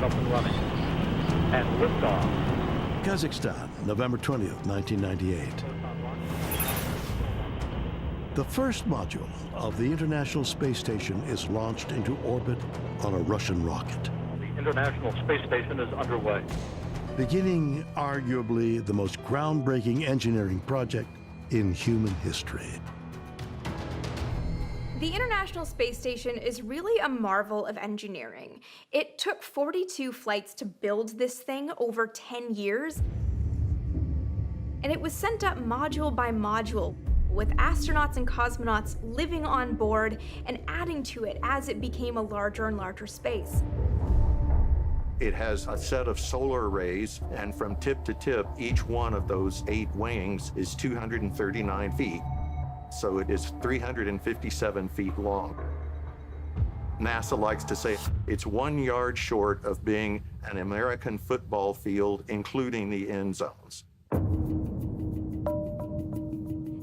up and running. And liftoff. Kazakhstan, November 20th, 1998. The first module of the International Space Station is launched into orbit on a Russian rocket. The International Space Station is underway. Beginning arguably the most groundbreaking engineering project in human history. The International Space Station is really a marvel of engineering. It took 42 flights to build this thing over 10 years, and it was sent up module by module, with astronauts and cosmonauts living on board and adding to it as it became a larger and larger space. It has a set of solar arrays, and from tip to tip, each one of those 8 wings is 239 feet. So it is 357 feet long. NASA likes to say it's 1 yard short of being an American football field, including the end zones.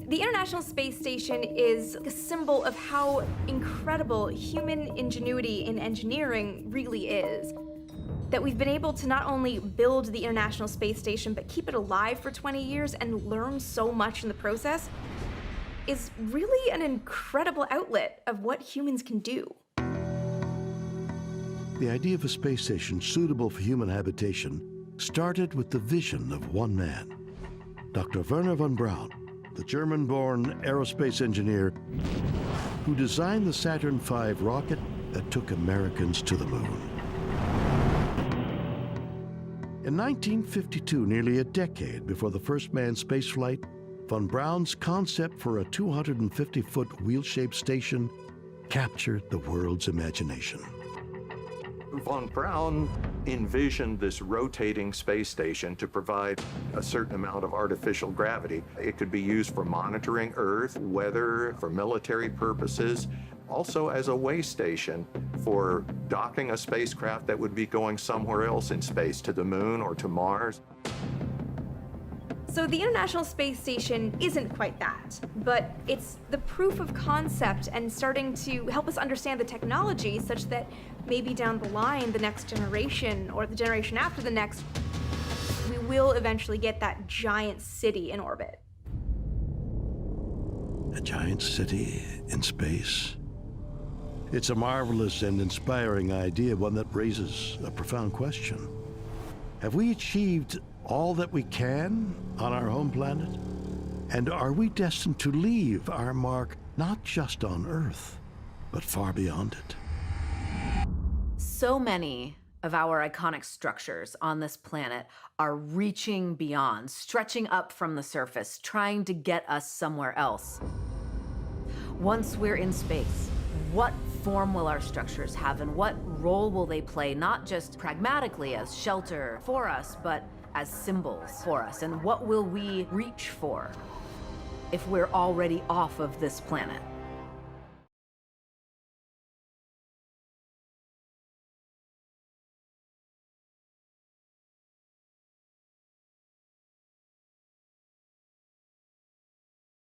The International Space Station is a symbol of how incredible human ingenuity in engineering really is. That we've been able to not only build the International Space Station, but keep it alive for 20 years and learn so much in the process is really an incredible outlet of what humans can do. The idea of a space station suitable for human habitation started with the vision of one man, Dr. Wernher von Braun, the German-born aerospace engineer who designed the Saturn V rocket that took Americans to the moon. In 1952, nearly a decade before the first manned spaceflight, von Braun's concept for a 250-foot wheel-shaped station captured the world's imagination. Von Braun envisioned this rotating space station to provide a certain amount of artificial gravity. It could be used for monitoring Earth, weather, for military purposes, also as a way station for docking a spacecraft that would be going somewhere else in space, to the moon or to Mars. So the International Space Station isn't quite that, but it's the proof of concept and starting to help us understand the technology such that maybe down the line, the next generation or the generation after the next, we will eventually get that giant city in orbit. A giant city in space. It's a marvelous and inspiring idea, one that raises a profound question. Have we achieved all that we can on our home planet? And are we destined to leave our mark not just on Earth, but far beyond it? So many of our iconic structures on this planet are reaching beyond, stretching up from the surface, trying to get us somewhere else. Once we're in space, what form will our structures have, and what role will they play, not just pragmatically as shelter for us, but as symbols for us? And what will we reach for if we're already off of this planet?